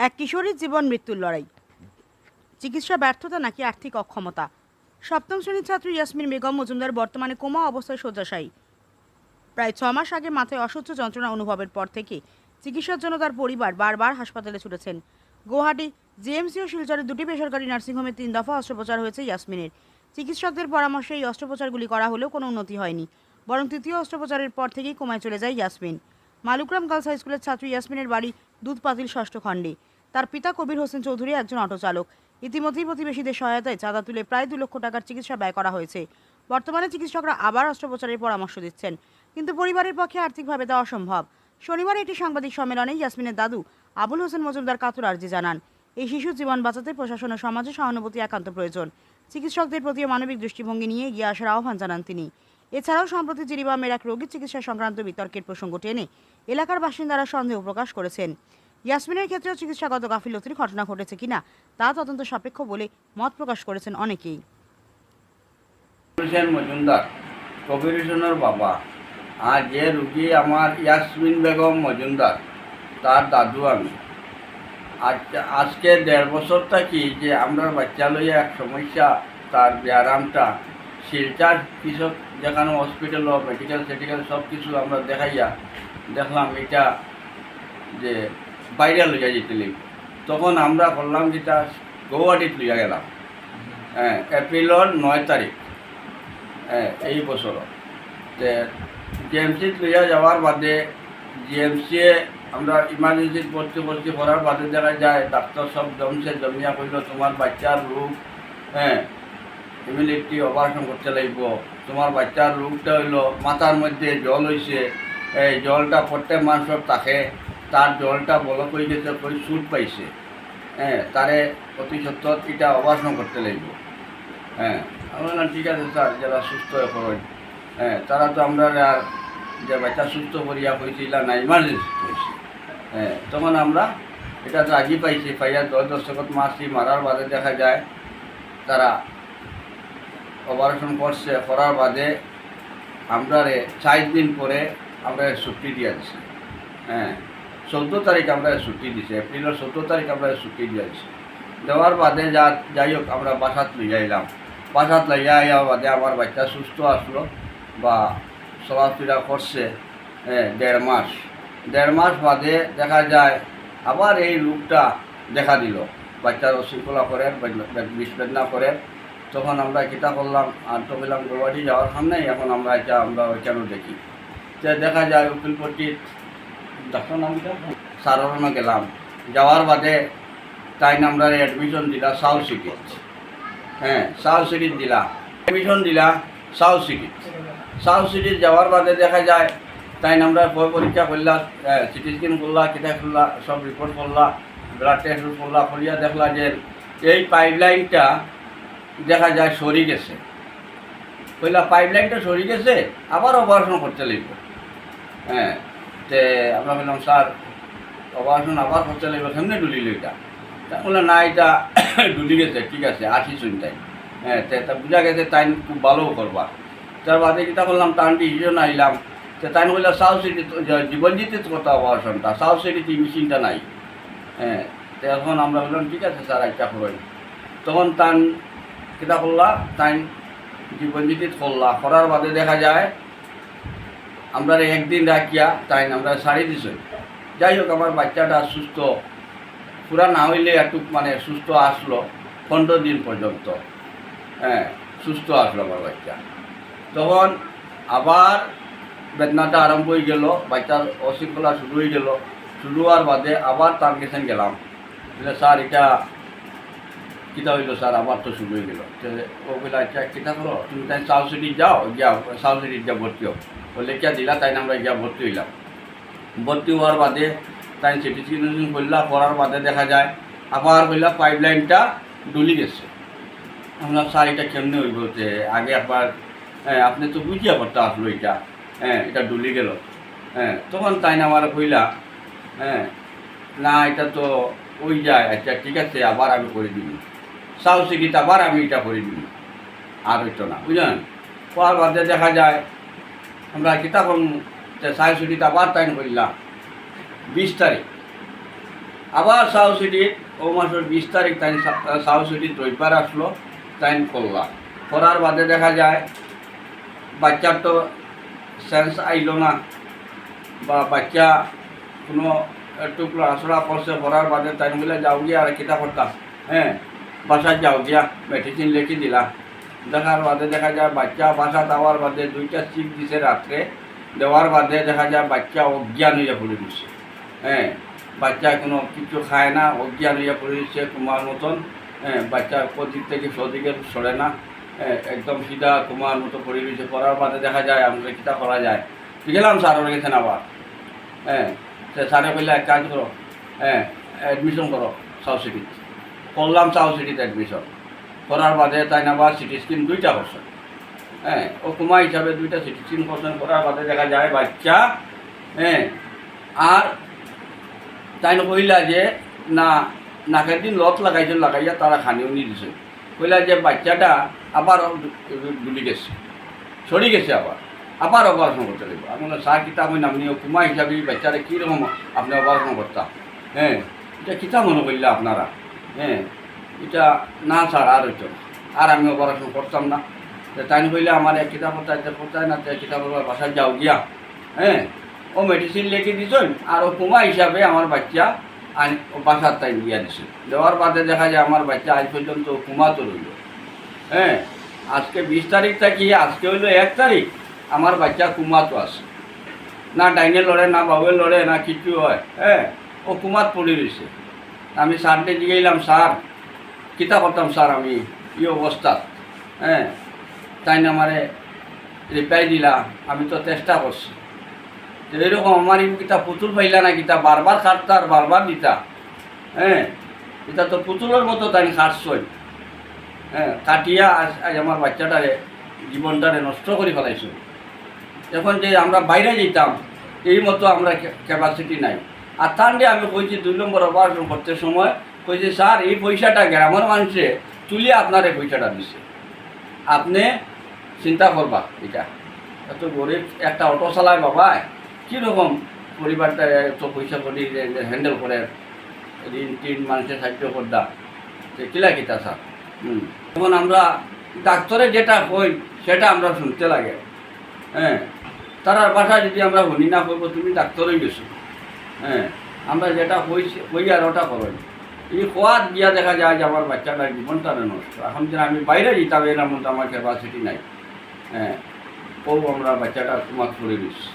এক কিশোরীর জীবন মৃত্যুর লড়াই, চিকিৎসা ব্যর্থতা নাকি আর্থিক অক্ষমতা। সপ্তম শ্রেণীর ছাত্রী ইয়াসমিন বেগম মজুমদার বর্তমানে কোমা অবস্থায় শয্যাশায়ী। প্রায় 6 মাস আগে মাথায় অসহ্য যন্ত্রণা অনুভবের পর থেকে চিকিৎসার জন্য তার পরিবার বারবার হাসপাতালে ছুটেছেন। গুয়াহাটি জেএমসি ও শিলচরের দুটি বেসরকারি নার্সিংহোমে 3 দফা অস্ত্রোপচার হয়েছে ইয়াসমিনের। চিকিৎসকদের পরামর্শে এই অস্ত্রোপচারগুলি করা হলেও কোনো উন্নতি হয়নি, বরং তৃতীয় অস্ত্রোপচারের পর থেকেই কোমায় চলে যায় ইয়াসমিন। মালুগ্রাম গার্লস হাই স্কুলের ছাত্রী ইয়াসমিনের বাড়ি দুধপাতিল 6ষ্ঠ খণ্ডে। তার পিতা কবির হোসেন চৌধুরী একজন অটো চালক। ইতিমধ্যেই প্রতিবেশীদের সহায়তায় চাঁদা তুলে প্রায় 2 লক্ষ টাকার চিকিৎসা ব্যয় করা হয়েছে। বর্তমানে চিকিৎসকরা আবার অস্ত্রোপচারের পরামর্শ দিচ্ছেন, কিন্তু পরিবারের পক্ষে আর্থিকভাবে তা অসম্ভব। শনিবার একটি সাংবাদিক সম্মেলনে ইয়াসমিনের দাদু আবুল হোসেন মজুমদার কাতর আর্জি জানান, এই শিশুর জীবন বাঁচাতে প্রশাসন ও সমাজে সহানুভূতি একান্ত প্রয়োজন। চিকিৎসকদের প্রতি মানবিক দৃষ্টিভঙ্গি নিয়ে এগিয়ে আসার আহ্বান জানান তিনি। এছাড়াও সম্প্রতি জিরিবামের এক রোগীর চিকিৎসা সংক্রান্ত বিতর্কের প্রসঙ্গ টেনে এলাকার বাসিন্দারা সন্দেহ প্রকাশ করেছেন। ইয়াসমিনের ক্ষেত্রেও চিকিৎসাগত গাফিলতির ঘটনা ঘটেছে কিনা তা তদন্ত সাপেক্ষ বলে মত প্রকাশ করেছেন অনেকেই। মজুমদার কবির হোসেনের বাবা আর যে রুগী আমার ইয়াসমিন বেগম মজুমদার তার দাদু আমি। আজকে 1.5 বছর থাকি যে আমরা বাচ্চা লইয়া এক সমস্যা, তার ব্যায়ামটা শিলচার কৃষক যেখানে হসপিটাল মেডিকেল সব কিছু আমরা দেখাইয়া দেখলাম এটা যে বাইরে লইয়া যেতে লিখ। তখন আমরা করলাম যেটা গৌহাটিত লইয়া গেলাম এপ্রিলের 9 তারিখ এই বছর। জিএমসিত লইয়া যাওয়ার বাদে জিএমসিয়ে আমরা ইমার্জেন্সিত ভর্তি করার বাদে দেখা যায় ডাক্তার সব জমিয়া কইল তোমার বাচ্চার রোগ ইমিউনিটি অপারেশন করতে লাগব। তোমার বাচ্চার রোগটা হইল মাথার মধ্যে জল হয়েছে, এই জলটা প্রত্যেক মানুষের থাকে, তার জলটা বলক হয়ে গেছে, কই সুট পাইছে, তারে অতি সত্তর এটা অপারেশন করতে লাগব। আমরা ঠিক আছে স্যার, যারা সুস্থ হয়ে পড়েন তারা তো আমরা আর যে বাচ্চা সুস্থ করিয়া হয়েছিল না ইমার্জেন্সি হয়েছে। তখন আমরা এটা রাজি পাইছি, পাইয়া 10 দশকত মাসি মারার বাদে দেখা যায় তারা অপারেশন করছে, করার বাদে আমরা 4 দিন পরে আমরা ছুটি দিয়া দিছি। 14 তারিখ আমরা ছুটি দিছে, এপ্রিলের 14 তারিখ আমরা ছুটি দিয়া দিছি। দেওয়ার বাদে যাই হোক আমরা বাসাত লইয়া আইলাম। বাসাত লইয়া আইয়া বাদে আমার বাচ্চা সুস্থ আসলো বা চলাফেরা করছে 1.5 মাস বাদে দেখা যায় আবার এই রোগটা দেখা দিল, বাচ্চার অশৃঙ্খলা করে, বিষ বেদনা করে। তখন আমরা কিতা করলাম, আর তো বললাম গৌহাটি যাওয়ার সামনে এখন আমরা ওইখানেও দেখি। দেখা যায় উকিলপট্টির ডাক্তার নামটা সারণে গেলাম। যাওয়ার বাদে তাই আমরা অ্যাডমিশন দিলা সাউথ সিটিত। সাউথ সিটিত দিলা অ্যাডমিশন দিলা সাউথ সিটিত যাওয়ার বাদে দেখা যায় তাই আমরা পরীক্ষা করলা, সিটি স্ক্যান করলা, কিতা করলা, সব রিপোর্ট করলা, ব্লাড টেস্ট করলা, করিয়া দেখলা যে এই পাইপলাইনটা দেখা যায় সরি গেছে। কইলা পাইপলাইনটা সরি গেছে, আবার অপারেশন করতে লাগব। আমরা বললাম স্যার অপারেশন আবার করতে লাগবে, কেমনে ডুলিল এটা? বললো না এটা ডুলি গেছে, ঠিক আছে আসি শুনতাই। তা বোঝা গেছে তাই খুব ভালো করবা। তার বাদে কিতা করলাম, টান ডিসিশন আইলাম। তাই বললো সাউথ সিটি জীবনজিতে কথা অপারেশনটা, সাউথ সিটিতে মেশিনটা নাই। এখন আমরা বললাম ঠিক আছে স্যার একটা করেন। তখন তান কিতা করলা, তাই জীবনজিতে করলা, করার বাদে দেখা যায় আমরা একদিন রাখিয়া তাই আমরা সারি দিছি। যাই হোক আমার বাচ্চাটা সুস্থ, পুরা না হইলে একটু মানে সুস্থ আসলো 15 দিন পর্যন্ত। সুস্থ আসলো আমার বাচ্চা। তখন আবার বেদনাটা আরম্ভ হয়ে গেল, বাচ্চার অশৃঙ্খলা শুরু হয়ে গেল। শুরু হওয়ার বাদে আবার তার কাছে গেলাম, স্যার এটা কিতা হইল স্যার, আবার তো শুরু হয়ে গেল। ও বলে আচ্ছা কিতা করো, তুমি তাই সাউথ সিটি যাও, সাউথ সিটির যা ভর্তি হোক বলে কে দিলা, তাই আমরা গিয়া ভর্তি হইলাম। ভর্তি হওয়ার বাদে তাই সিটি স্ক্যান করলা, করার বাদে দেখা যায় আবার হইলা পাইপলাইনটা ডুলি গেছে। আমরা স্যার এটা কেমনে হইব, যে আগে একবার আপনি তো বুঝিয়া করতে আসলো এটা, এটা ডুলি গেল। তখন তাই না আমার কইলা না এটা তো ওই যায়, আচ্ছা ঠিক আছে আবার আমি করে দিব, সাউথ সিটিতে আবার আমি এটা করে দিব, আর হইতো না বুঝলেন। করার বাদে দেখা যায় আমরা কিতা করুন, সাউথ সিটিতে আবার তাই করলাম 20 তারিখ আবার সাউথ সিটি ও মাসের 20 তারিখ তাই সাউথ সিটি রবিবার আসলো তাই করলাম। করার বাদে দেখা যায় বাচ্চার তো সেন্স আইল না, বা বাচ্চা কোনো একটু পড়াশোনা করছে, পড়ার বাদে তাই বলে যাও গিয়া আর কিতা করতাম, হ্যাঁ বাসায় যাও গিয়া মেডিসিন লিখে দিলা। দেখার বাদে দেখা যায় বাচ্চা বাসা দেওয়ার বাদে 2টা চিপ দিছে রাত্রে, দেওয়ার বাদে দেখা যায় বাচ্চা অজ্ঞান হইয়া পড়ে দিচ্ছে। হ্যাঁ বাচ্চা কোনো কিছু খায় না, অজ্ঞান হইয়া পড়ে দিচ্ছে কুমার মতন। হ্যাঁ বাচ্চা প্রদিক থেকে সদিকে সরে না, একদম সিধা কুমার মতো পড়ে দিচ্ছে। পড়ার বাদে দেখা যায় আমরা কিতা করা যায়, গেলাম স্যার গেছেন আবার। হ্যাঁ স্যারে বললে এক কাজ করো, হ্যাঁ অ্যাডমিশন করো সাউথ সিটিতে। করলাম সাউথ সিটিতে অ্যাডমিশন করার বাদে তাই না বা সিটি স্ক্রিন 2টা করছেন। হ্যাঁ ও কুমা হিসাবে 2টা সিটি স্ক্রিন করছেন। করার বাদে দেখা যায় বাচ্চা, হ্যাঁ আর তাই না কইলা যে না নাকের দিন লত লাগাইয়া তারা খানিও নিয়ে দিছে। কইলা যে বাচ্চাটা আবার ডুলি গেছে, সরি গেছে, আবার অপারেশন করতে লাগবে। আমি স্যার কিতাব হইন আপনি কুমা হিসাবে বাচ্চারা কীরকম আপনি অপারেশন করতাম, হ্যাঁ এটা কিতাব মনে করলে আপনারা, হ্যাঁ এটা না স্যার আর হইতো আর আমি অপারেশন করতাম না। তাই কইলে আমার এক কিতাব পড়তায় না, কিতাব বাসায় যাও গিয়া, হ্যাঁ ও মেডিসিন লিখে দিছেন আর ও কুমা হিসাবে আমার বাচ্চা বাসার তাই দিয়া দিছে। দেওয়ার বাদে দেখা যায় আমার বাচ্চা আজ পর্যন্ত কুমা তো রইল। হ্যাঁ আজকে 20 তারিখ থাকি, আজকে হইল 1 তারিখ, আমার বাচ্চা কুমাত আছে না, ডাইনে লড়ে না, বাবুয়ে লড়ে না, কিছু হয়। হ্যাঁ ও কুমাত পড়ে রয়েছে। আমি স্যারকে জিগাইলাম স্যার কিতা করতাম স্যার আমি এই অবস্থা, হ্যাঁ তাই না আমারে রিপ্লাই দিলা, আমি তো চেষ্টা করছি। এরকম আমার কিতা পুতুল পাইলা না কিতা বারবার কাটতা আর বারবার দিতা, হ্যাঁ এটা তো পুতুলের মতো তাই কাটছই। হ্যাঁ কাটিয়া আজ আমার বাচ্চাটারে জীবনটারে নষ্ট করে ফেলাইছ। এখন যে আমরা বাইরে যেতাম এই মতো আমরা ক্যাপাসিটি নাই। আর তার দিয়ে আমি কইছি 2 নম্বর অপারেশন করতে সময় কইছি স্যার এই পয়সাটা গ্রামের মানুষে তুলিয়ে আপনার এই পয়সাটা দিছে, আপনি চিন্তা করবা। এটা এত গরিব একটা অটো চালায় বাবা, কীরকম পরিবারটা এত পয়সা করি হ্যান্ডেল করে, ঋণ টিন মানুষের সাহায্য করদা কিলা কিতা স্যার। তখন আমরা ডাক্তারে যেটা কই সেটা আমরা শুনতে লাগে। হ্যাঁ তারার বাসায় যদি আমরা শুনি না করবো তুমি ডাক্তারই গেছো, হ্যাঁ আমরা যেটা কই আর ওটা করই। এই খোয়াদ গিয়া দেখা যায় যে আমার বাচ্চাটার জীবনটা নষ্ট। এখন যেন আমি বাইরে যেতাম এর মধ্যে আমার ক্যাপাসিটি নাই, হ্যাঁ ও আমরা বাচ্চাটা তোমার করে দিচ্ছি।